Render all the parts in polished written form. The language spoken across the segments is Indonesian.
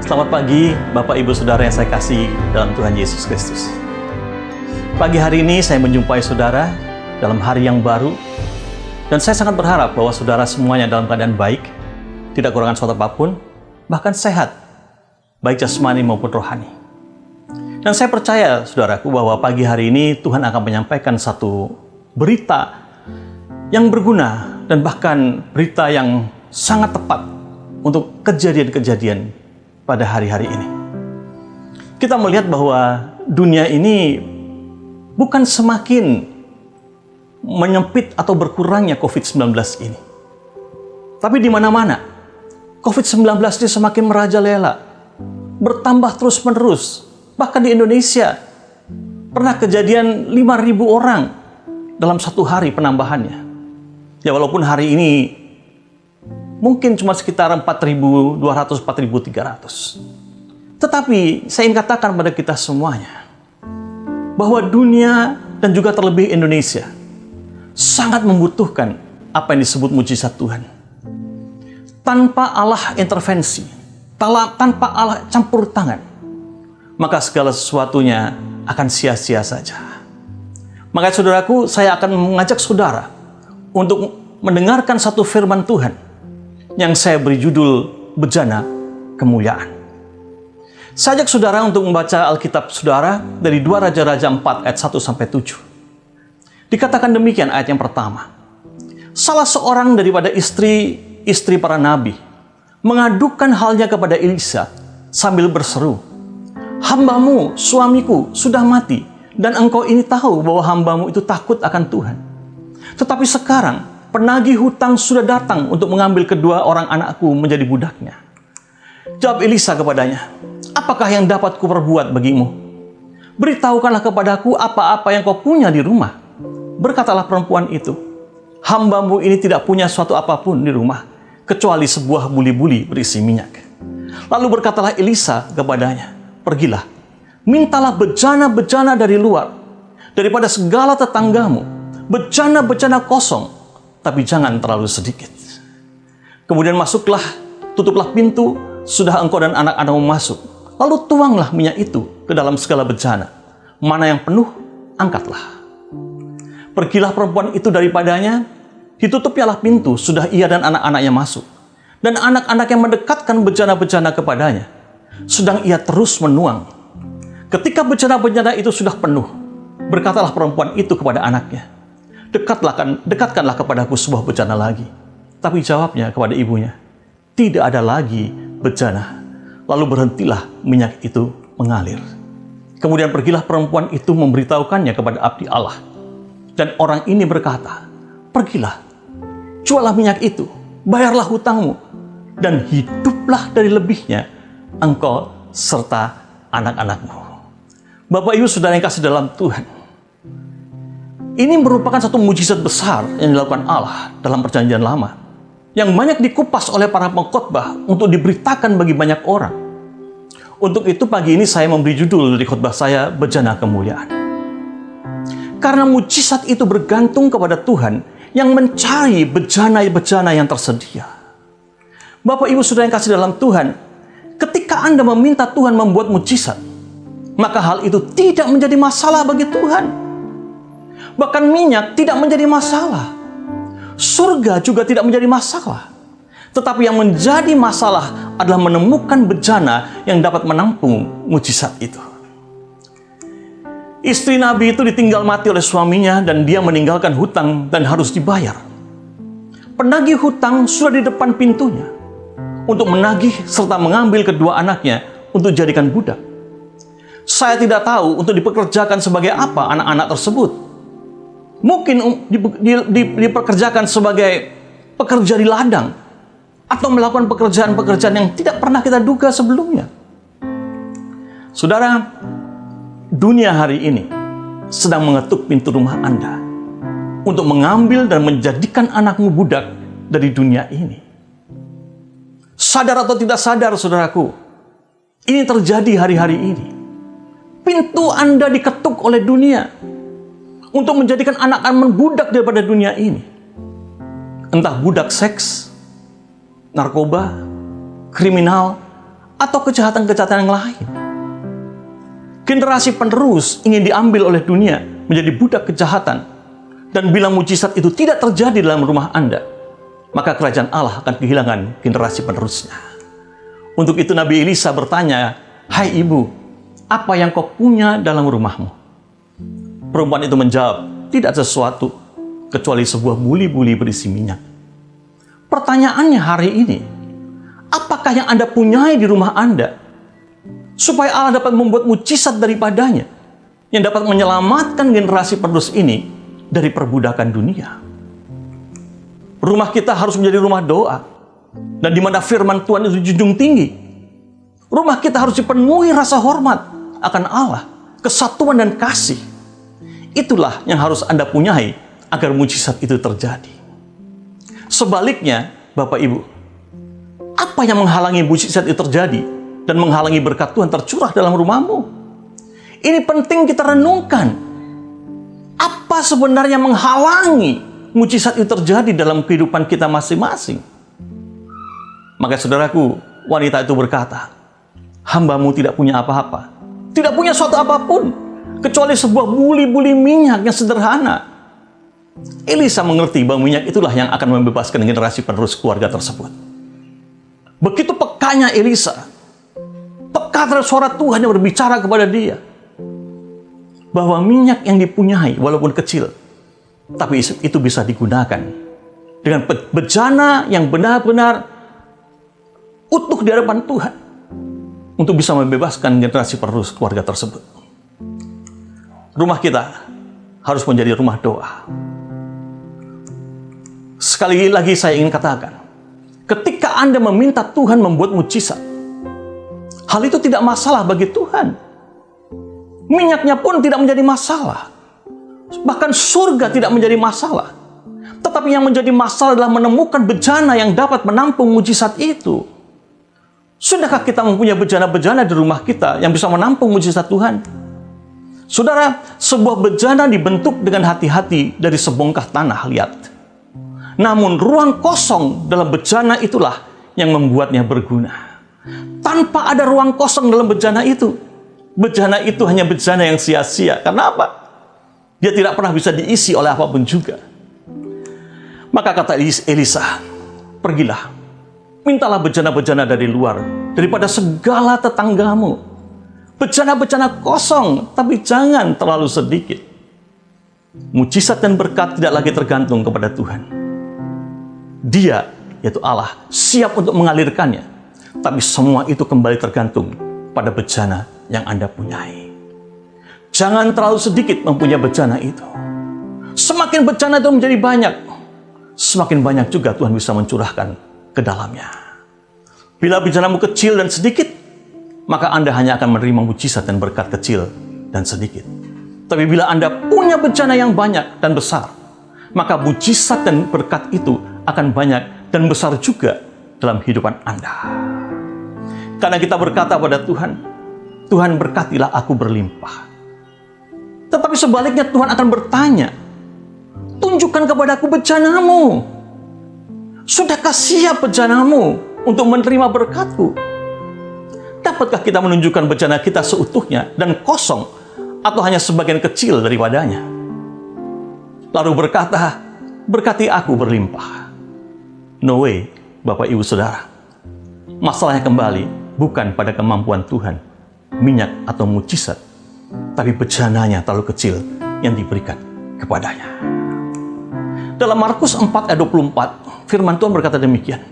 Selamat pagi, Bapak Ibu Saudara yang saya kasih dalam Tuhan Yesus Kristus. Pagi hari ini saya menjumpai saudara dalam hari yang baru, dan saya sangat berharap bahwa saudara semuanya dalam keadaan baik, tidak kekurangan suatu apapun, bahkan sehat, baik jasmani maupun rohani. Dan saya percaya, saudaraku, bahwa pagi hari ini Tuhan akan menyampaikan satu berita yang berguna dan bahkan berita yang sangat tepat untuk kejadian-kejadian pada hari-hari ini. Kita melihat bahwa dunia ini bukan semakin menyempit atau berkurangnya COVID-19 ini. Tapi di mana-mana, COVID-19 ini semakin merajalela, bertambah terus-menerus. Bahkan di Indonesia, pernah kejadian 5.000 orang dalam satu hari penambahannya. Ya walaupun hari ini mungkin cuma sekitar 4.200, 4.300. Tetapi saya ingin katakan pada kita semuanya, bahwa dunia dan juga terlebih Indonesia sangat membutuhkan apa yang disebut mujizat Tuhan. Tanpa Allah intervensi, tanpa Allah campur tangan, maka segala sesuatunya akan sia-sia saja. Maka saudaraku, saya akan mengajak saudara untuk mendengarkan satu firman Tuhan yang saya beri judul Bejana Kemuliaan. Saya ajak saudara untuk membaca Alkitab saudara dari 2 Raja-Raja 4 ayat 1-7. Dikatakan demikian ayat yang pertama. Salah seorang daripada istri para nabi mengadukan halnya kepada Elisa sambil berseru, "Hambamu, suamiku, sudah mati, dan engkau ini tahu bahwa hambamu itu takut akan Tuhan. Tetapi sekarang penagih hutang sudah datang untuk mengambil kedua orang anakku menjadi budaknya." Jawab Elisa kepadanya, "Apakah yang dapat kuperbuat bagimu? Beritahukanlah kepadaku apa-apa yang kau punya di rumah." Berkatalah perempuan itu, "Hambamu ini tidak punya suatu apapun di rumah, kecuali sebuah buli-buli berisi minyak." Lalu berkatalah Elisa kepadanya, "Pergilah, mintalah bejana-bejana dari luar, daripada segala tetanggamu, bejana-bejana kosong, tapi jangan terlalu sedikit. Kemudian masuklah, tutuplah pintu, sudah engkau dan anak-anakmu masuk. Lalu tuanglah minyak itu ke dalam segala bejana. Mana yang penuh, angkatlah." Pergilah perempuan itu daripadanya, ditutupnyalah pintu, sudah ia dan anak-anaknya masuk. Dan anak-anak yang mendekatkan bejana-bejana kepadanya, sedang ia terus menuang. Ketika bejana-bejana itu sudah penuh, berkatalah perempuan itu kepada anaknya, "Dekatkanlah kepadaku sebuah bejana lagi." Tapi jawabnya kepada ibunya, "Tidak ada lagi bejana." Lalu berhentilah minyak itu mengalir. Kemudian pergilah perempuan itu memberitahukannya kepada abdi Allah. Dan orang ini berkata, "Pergilah, jualah minyak itu, bayarlah hutangmu, dan hiduplah dari lebihnya engkau serta anak-anakmu." Bapak Ibu Saudara yang kasih dalam Tuhan, ini merupakan satu mujizat besar yang dilakukan Allah dalam Perjanjian Lama, yang banyak dikupas oleh para pengkhotbah untuk diberitakan bagi banyak orang. Untuk itu pagi ini saya memberi judul dari khotbah saya, Bejana Kemuliaan. Karena mujizat itu bergantung kepada Tuhan yang mencari bejana-bejana yang tersedia. Bapak Ibu Saudara yang kasih dalam Tuhan, ketika Anda meminta Tuhan membuat mujizat, maka hal itu tidak menjadi masalah bagi Tuhan. Bahkan minyak tidak menjadi masalah. Surga juga tidak menjadi masalah. Tetapi yang menjadi masalah adalah menemukan bejana yang dapat menampung mujizat itu. Istri Nabi itu ditinggal mati oleh suaminya dan dia meninggalkan hutang dan harus dibayar. Penagih hutang sudah di depan pintunya untuk menagih serta mengambil kedua anaknya untuk jadikan budak. Saya tidak tahu untuk dipekerjakan sebagai apa anak-anak tersebut. Mungkin dipekerjakan sebagai pekerja di ladang atau melakukan pekerjaan-pekerjaan yang tidak pernah kita duga sebelumnya. Saudara, dunia hari ini sedang mengetuk pintu rumah Anda untuk mengambil dan menjadikan anakmu budak dari dunia ini. Sadar atau tidak sadar, saudaraku, ini terjadi hari-hari ini. Pintu Anda diketuk oleh dunia untuk menjadikan anak-anak budak daripada dunia ini. Entah budak seks, narkoba, kriminal, atau kejahatan-kejahatan yang lain. Generasi penerus ingin diambil oleh dunia menjadi budak kejahatan. Dan bila mujizat itu tidak terjadi dalam rumah Anda, maka kerajaan Allah akan kehilangan generasi penerusnya. Untuk itu Nabi Elisa bertanya, "Hai ibu, apa yang kau punya dalam rumahmu?" Perempuan itu menjawab, "Tidak sesuatu, kecuali sebuah buli-buli berisi minyak." Pertanyaannya hari ini, apakah yang Anda punyai di rumah Anda, supaya Allah dapat membuat mujizat daripadanya, yang dapat menyelamatkan generasi penerus ini dari perbudakan dunia? Rumah kita harus menjadi rumah doa, dan di mana firman Tuhan itu dijunjung tinggi. Rumah kita harus dipenuhi rasa hormat akan Allah, kesatuan dan kasih. Itulah yang harus Anda punyai agar mujizat itu terjadi. Sebaliknya, Bapak Ibu, apa yang menghalangi mujizat itu terjadi dan menghalangi berkat Tuhan tercurah dalam rumahmu? Ini penting kita renungkan. Apa sebenarnya menghalangi mujizat itu terjadi dalam kehidupan kita masing-masing? Maka saudaraku, wanita itu berkata, "Hambamu tidak punya apa-apa, tidak punya suatu apapun, kecuali sebuah buli-buli minyak yang sederhana." Elisa mengerti bahwa minyak itulah yang akan membebaskan generasi penerus keluarga tersebut. Begitu pekanya Elisa, peka terhadap suara Tuhan yang berbicara kepada dia, bahwa minyak yang dipunyai walaupun kecil, tapi itu bisa digunakan dengan bejana yang benar-benar utuh di hadapan Tuhan untuk bisa membebaskan generasi penerus keluarga tersebut. Rumah kita harus menjadi rumah doa. Sekali lagi saya ingin katakan, ketika Anda meminta Tuhan membuat mujizat, hal itu tidak masalah bagi Tuhan. Minyaknya pun tidak menjadi masalah. Bahkan surga tidak menjadi masalah. Tetapi yang menjadi masalah adalah menemukan bejana yang dapat menampung mujizat itu. Sudahkah kita mempunyai bejana-bejana di rumah kita yang bisa menampung mujizat Tuhan? Saudara, sebuah bejana dibentuk dengan hati-hati dari sebongkah tanah liat. Namun ruang kosong dalam bejana itulah yang membuatnya berguna. Tanpa ada ruang kosong dalam bejana itu, bejana itu hanya bejana yang sia-sia. Karena apa? Dia tidak pernah bisa diisi oleh apapun juga. Maka kata Elisa, "Pergilah, mintalah bejana-bejana dari luar, daripada segala tetanggamu. Bejana-bejana kosong, tapi jangan terlalu sedikit." Mujizat dan berkat tidak lagi tergantung kepada Tuhan. Dia, yaitu Allah, siap untuk mengalirkannya. Tapi semua itu kembali tergantung pada bejana yang Anda punyai. Jangan terlalu sedikit mempunyai bejana itu. Semakin bejana itu menjadi banyak, semakin banyak juga Tuhan bisa mencurahkan ke dalamnya. Bila bejanamu kecil dan sedikit, maka Anda hanya akan menerima mujizat dan berkat kecil dan sedikit. Tapi bila Anda punya bejana yang banyak dan besar, maka mujizat dan berkat itu akan banyak dan besar juga dalam kehidupan Anda. Karena kita berkata pada Tuhan, "Tuhan berkatilah aku berlimpah." Tetapi sebaliknya Tuhan akan bertanya, "Tunjukkan kepadaku bejanamu. Sudahkah siap bejanamu untuk menerima berkatku?" Dapatkah kita menunjukkan bejana kita seutuhnya dan kosong, atau hanya sebagian kecil daripadanya? Lalu berkata, "Berkati aku berlimpah." No way, Bapak Ibu Saudara. Masalahnya kembali bukan pada kemampuan Tuhan, minyak atau mujizat, tapi bejananya terlalu kecil yang diberikan kepadanya. Dalam Markus 4 ayat 24, firman Tuhan berkata demikian,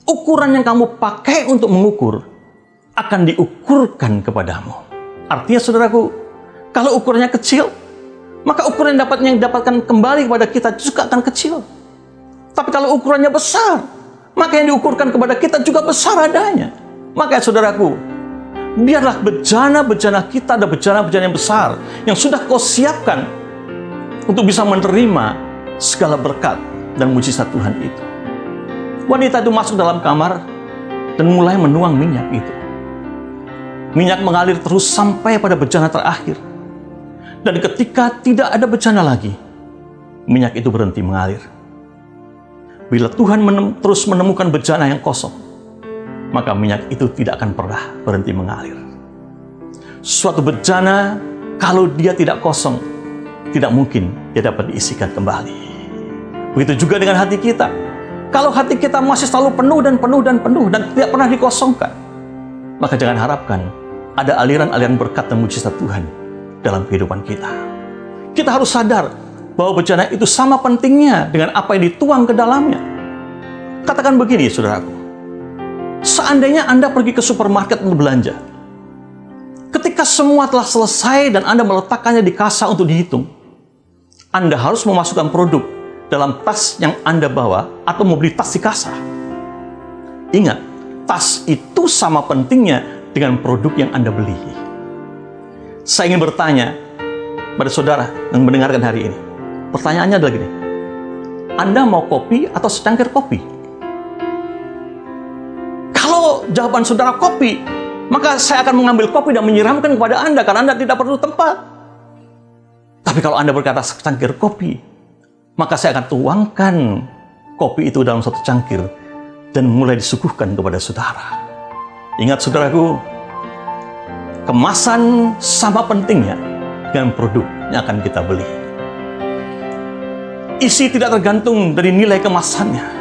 "Ukuran yang kamu pakai untuk mengukur akan diukurkan kepadamu." Artinya, saudaraku, kalau ukurannya kecil, maka ukuran yang dapatkan kembali kepada kita juga akan kecil. Tapi kalau ukurannya besar, maka yang diukurkan kepada kita juga besar adanya. Maka saudaraku, biarlah bejana-bejana kita ada bejana-bejana yang besar yang sudah kau siapkan untuk bisa menerima segala berkat dan mujizat Tuhan itu. Wanita itu masuk dalam kamar dan mulai menuang minyak itu. Minyak mengalir terus sampai pada bejana terakhir. Dan ketika tidak ada bejana lagi, minyak itu berhenti mengalir. Bila Tuhan terus menemukan bejana yang kosong, maka minyak itu tidak akan pernah berhenti mengalir. Suatu bejana, kalau dia tidak kosong, tidak mungkin dia dapat diisikan kembali. Begitu juga dengan hati kita. Kalau hati kita masih selalu penuh dan penuh dan penuh dan tidak pernah dikosongkan, maka jangan harapkan ada aliran-aliran berkat dan mujizat Tuhan dalam kehidupan kita. Kita harus sadar bahwa bejana itu sama pentingnya dengan apa yang dituang ke dalamnya. Katakan begini, saudaraku. Seandainya Anda pergi ke supermarket untuk belanja, ketika semua telah selesai dan Anda meletakkannya di kasa untuk dihitung, Anda harus memasukkan produk dalam tas yang Anda bawa atau mau beli tas di kasa. Ingat, tas itu sama pentingnya dengan produk yang Anda beli. Saya ingin bertanya pada saudara yang mendengarkan hari ini. Pertanyaannya adalah gini, Anda mau kopi atau secangkir kopi? Kalau jawaban saudara kopi, maka saya akan mengambil kopi dan menyiramkan kepada Anda karena Anda tidak perlu tempat. Tapi kalau Anda berkata secangkir kopi, maka saya akan tuangkan kopi itu dalam satu cangkir dan mulai disuguhkan kepada saudara. Ingat saudaraku, kemasan sama pentingnya dengan produk yang akan kita beli. Isi tidak tergantung dari nilai kemasannya.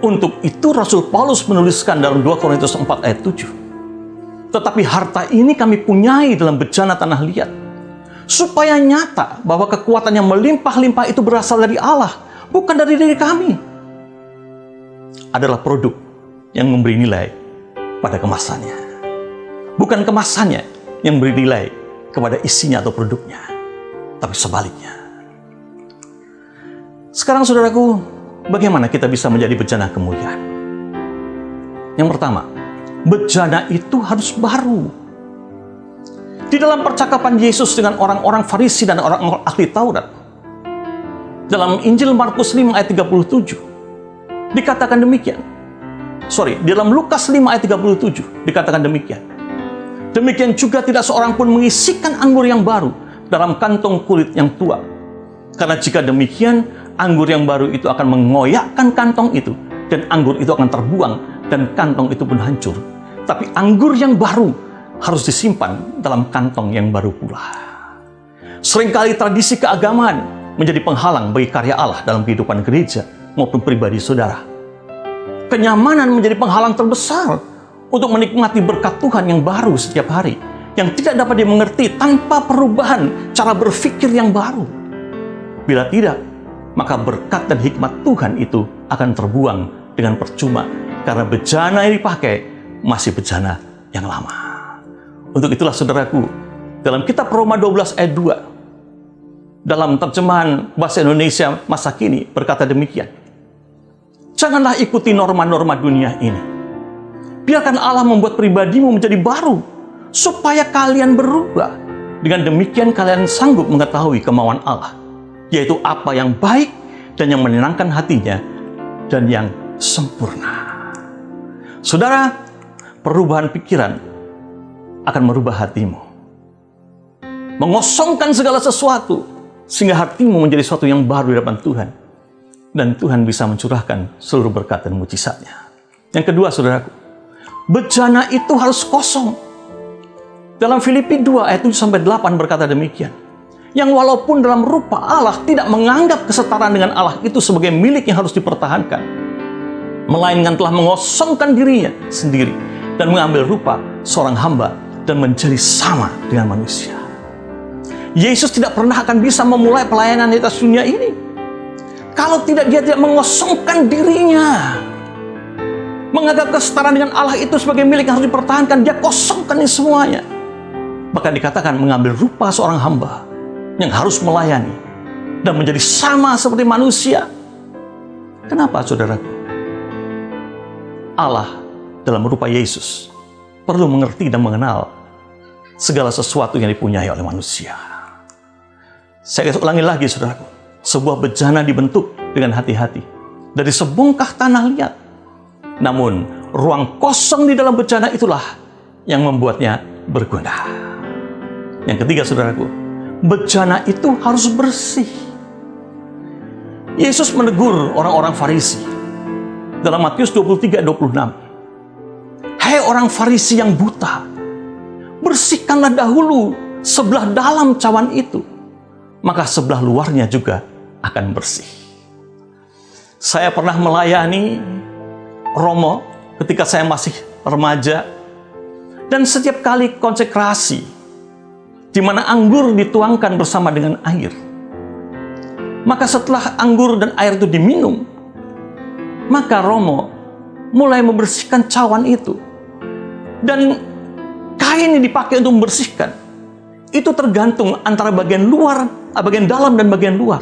Untuk itu Rasul Paulus menuliskan dalam 2 Korintus 4 ayat 7. Tetapi harta ini kami punyai dalam bejana tanah liat, supaya nyata bahwa kekuatan yang melimpah-limpah itu berasal dari Allah, bukan dari diri kami. Adalah produk yang memberi nilai pada kemasannya. Bukan kemasannya yang memberi nilai kepada isinya atau produknya, tapi sebaliknya. Sekarang saudaraku, bagaimana kita bisa menjadi bejana kemuliaan? Yang pertama, bejana itu harus baru. Di dalam percakapan Yesus dengan orang-orang Farisi dan orang-orang ahli Taurat, dalam Injil Markus 5 ayat 37, dikatakan demikian. Di dalam Lukas 5 ayat 37, dikatakan demikian. Demikian juga tidak seorang pun mengisikan anggur yang baru dalam kantong kulit yang tua. Karena jika demikian, anggur yang baru itu akan mengoyakkan kantong itu, dan anggur itu akan terbuang, dan kantong itu pun hancur. Tapi anggur yang baru harus disimpan dalam kantong yang baru pula. Seringkali tradisi keagamaan menjadi penghalang bagi karya Allah dalam kehidupan gereja maupun pribadi saudara. Kenyamanan menjadi penghalang terbesar untuk menikmati berkat Tuhan yang baru setiap hari, yang tidak dapat dimengerti tanpa perubahan cara berpikir yang baru. Bila tidak, maka berkat dan hikmat Tuhan itu akan terbuang dengan percuma, karena bejana yang dipakai masih bejana yang lama. Untuk itulah saudaraku, dalam kitab Roma 12 ayat 2, dalam terjemahan bahasa Indonesia masa kini berkata demikian. Janganlah ikuti norma-norma dunia ini. Biarkan Allah membuat pribadimu menjadi baru, supaya kalian berubah. Dengan demikian kalian sanggup mengetahui kemauan Allah, yaitu apa yang baik dan yang menyenangkan hatinya dan yang sempurna. Saudara, perubahan pikiran akan merubah hatimu, mengosongkan segala sesuatu sehingga hatimu menjadi sesuatu yang baru di hadapan Tuhan, dan Tuhan bisa mencurahkan seluruh berkat dan mujizatnya. Yang kedua, saudaraku, bejana itu harus kosong. Dalam Filipi 2 ayat 7-8 berkata demikian, yang walaupun dalam rupa Allah tidak menganggap kesetaraan dengan Allah itu sebagai milik yang harus dipertahankan, melainkan telah mengosongkan dirinya sendiri dan mengambil rupa seorang hamba dan menjadi sama dengan manusia. Yesus tidak pernah akan bisa memulai pelayanan di atas dunia ini kalau dia tidak mengosongkan dirinya, menganggap kesetaraan dengan Allah itu sebagai milik yang harus dipertahankan. Dia kosongkan ini semuanya. Bahkan dikatakan mengambil rupa seorang hamba yang harus melayani dan menjadi sama seperti manusia. Kenapa, saudaraku? Allah dalam rupa Yesus perlu mengerti dan mengenal segala sesuatu yang dipunyai oleh manusia. Saya ulangi lagi, saudaraku. Sebuah bejana dibentuk dengan hati-hati dari sebongkah tanah liat. Namun, ruang kosong di dalam bejana itulah yang membuatnya berguna. Yang ketiga, saudaraku, bejana itu harus bersih. Yesus menegur orang-orang Farisi dalam Matius 23:26. Hai orang Farisi yang buta, bersihkanlah dahulu sebelah dalam cawan itu, maka sebelah luarnya juga akan bersih. Saya pernah melayani Romo ketika saya masih remaja, dan setiap kali konsekrasi, di mana anggur dituangkan bersama dengan air, maka setelah anggur dan air itu diminum, maka Romo mulai membersihkan cawan itu. Dan kain yang dipakai untuk membersihkan itu tergantung antara bagian luar, bagian dalam dan bagian luar.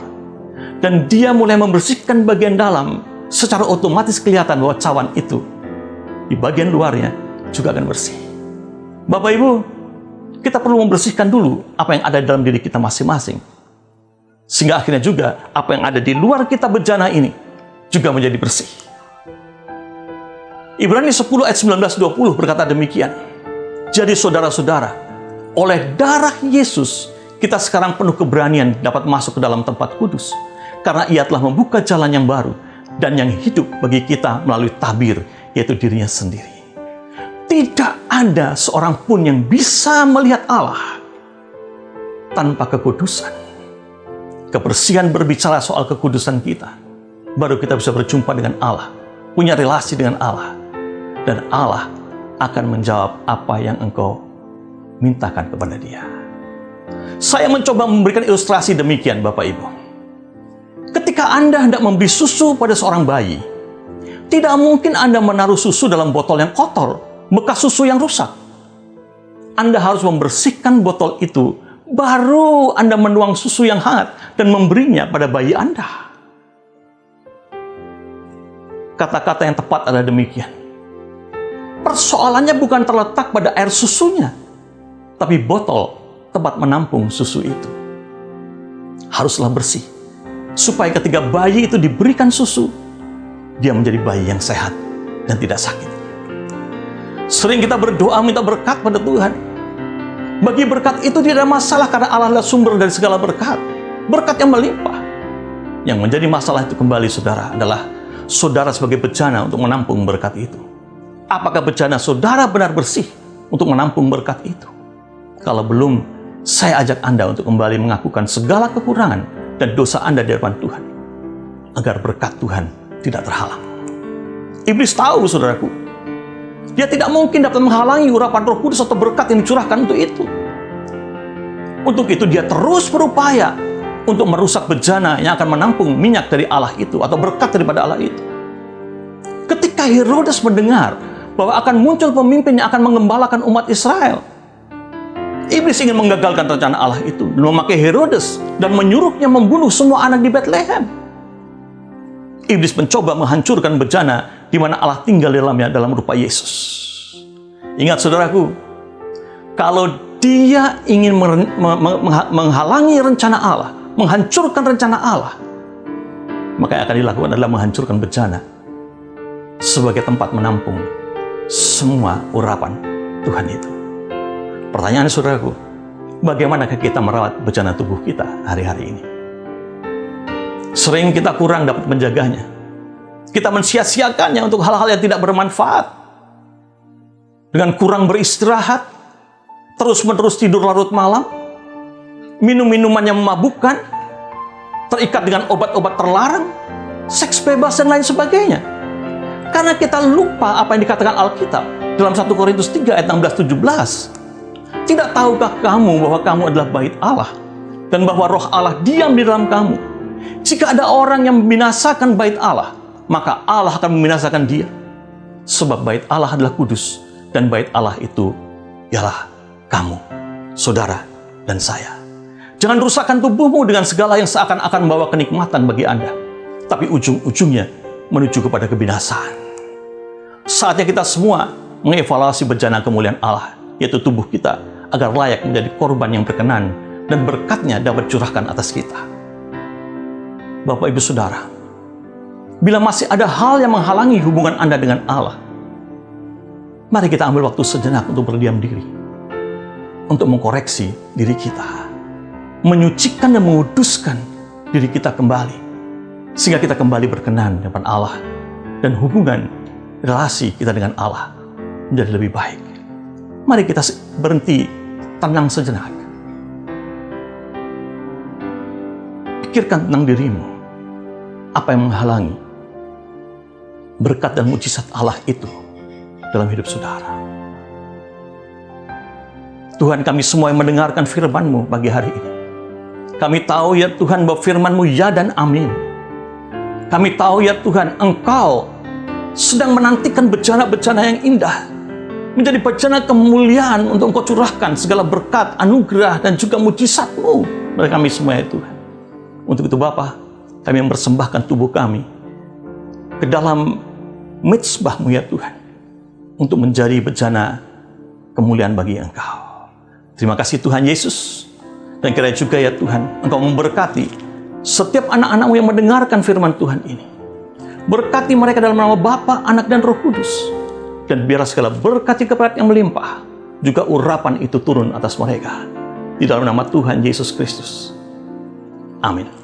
Dan dia mulai membersihkan bagian dalam, secara otomatis kelihatan bahwa cawan itu di bagian luarnya juga akan bersih. Bapak Ibu, kita perlu membersihkan dulu apa yang ada dalam diri kita masing-masing, sehingga akhirnya juga apa yang ada di luar kita bejana ini juga menjadi bersih. Ibrani 10 ayat 19-20 berkata demikian. Jadi saudara-saudara, oleh darah Yesus, kita sekarang penuh keberanian dapat masuk ke dalam tempat kudus, karena Ia telah membuka jalan yang baru dan yang hidup bagi kita melalui tabir, yaitu dirinya sendiri. Tidak ada seorang pun yang bisa melihat Allah tanpa kekudusan. Kebersihan berbicara soal kekudusan kita. Baru kita bisa berjumpa dengan Allah, punya relasi dengan Allah. Dan Allah akan menjawab apa yang engkau mintakan kepada Dia. Saya mencoba memberikan ilustrasi demikian, Bapak Ibu. Ketika Anda hendak memberi susu pada seorang bayi, tidak mungkin Anda menaruh susu dalam botol yang kotor, bekas susu yang rusak. Anda harus membersihkan botol itu, baru Anda menuang susu yang hangat dan memberinya pada bayi Anda. Kata-kata yang tepat adalah demikian. Persoalannya bukan terletak pada air susunya, tapi botol tempat menampung susu itu haruslah bersih, supaya ketika bayi itu diberikan susu, dia menjadi bayi yang sehat dan tidak sakit. Sering kita berdoa minta berkat pada Tuhan. Bagi berkat itu tidak ada masalah, karena Allah adalah sumber dari segala berkat. Berkat yang melimpah. Yang menjadi masalah itu kembali, saudara, adalah saudara sebagai bejana untuk menampung berkat itu. Apakah bejana saudara benar bersih untuk menampung berkat itu? Kalau belum, saya ajak Anda untuk kembali mengakukan segala kekurangan dan dosa Anda di hadapan Tuhan, agar berkat Tuhan tidak terhalang. Iblis tahu, saudaraku, dia tidak mungkin dapat menghalangi urapan Roh Kudus atau berkat yang dicurahkan untuk itu. Untuk itu dia terus berupaya untuk merusak bejana yang akan menampung minyak dari Allah itu, atau berkat daripada Allah itu. Ketika Herodes mendengar bahwa akan muncul pemimpin yang akan mengembalakan umat Israel, iblis ingin menggagalkan rencana Allah itu dan memakai Herodes dan menyuruhnya membunuh semua anak di Bethlehem. Iblis mencoba menghancurkan bejana di mana Allah tinggal di dalamnya dalam rupa Yesus. Ingat, saudaraku, kalau dia ingin menghalangi rencana Allah, menghancurkan rencana Allah, maka yang akan dilakukan adalah menghancurkan bejana sebagai tempat menampung semua urapan Tuhan itu. Pertanyaan, saudaraku, bagaimanakah kita merawat bejana tubuh kita hari-hari ini? Sering kita kurang dapat menjaganya. Kita mensia-siakannya untuk hal-hal yang tidak bermanfaat. Dengan kurang beristirahat, terus-menerus tidur larut malam, minum minuman yang memabukkan, terikat dengan obat-obat terlarang, seks bebas, dan lain sebagainya. Karena kita lupa apa yang dikatakan Alkitab dalam 1 Korintus 3 ayat 16-17. Tidak tahukah kamu bahwa kamu adalah bait Allah, dan bahwa Roh Allah diam di dalam kamu? Jika ada orang yang membinasakan bait Allah, maka Allah akan membinasakan dia. Sebab bait Allah adalah kudus, dan bait Allah itu ialah kamu, saudara dan saya. Jangan rusakkan tubuhmu dengan segala yang seakan-akan membawa kenikmatan bagi Anda, tapi ujung-ujungnya menuju kepada kebinasaan. Saatnya kita semua mengevaluasi bejana kemuliaan Allah, yaitu tubuh kita, agar layak menjadi korban yang berkenan dan berkatnya dapat curahkan atas kita. Bapak, Ibu, Saudara, bila masih ada hal yang menghalangi hubungan Anda dengan Allah, mari kita ambil waktu sejenak untuk berdiam diri, untuk mengkoreksi diri kita, menyucikan dan menguduskan diri kita kembali, sehingga kita kembali berkenan di hadapan Allah, dan hubungan relasi kita dengan Allah menjadi lebih baik. Mari kita berhenti, tenang sejenak. Pikirkan tentang dirimu. Apa yang menghalangi berkat dan mujizat Allah itu dalam hidup saudara? Tuhan, kami semua yang mendengarkan firman-Mu pagi hari ini, kami tahu ya Tuhan bahwa firman-Mu ya dan amin. Kami tahu ya Tuhan, Engkau sedang menantikan bencana-bencana yang indah, menjadi bencana kemuliaan untuk Engkau curahkan segala berkat, anugerah, dan juga mujizat-Mu bagi kami semua ya Tuhan. Untuk itu Bapa, kami yang mempersembahkan tubuh kami ke dalam mezbah-Mu ya Tuhan, untuk menjadi bencana kemuliaan bagi Engkau. Terima kasih Tuhan Yesus. Dan kiranya juga ya Tuhan, Engkau memberkati setiap anak-anak-Mu yang mendengarkan firman Tuhan ini. Berkati mereka dalam nama Bapa, Anak, dan Roh Kudus. Dan biarlah segala berkat yang melimpah, juga urapan itu turun atas mereka. Di dalam nama Tuhan Yesus Kristus. Amin.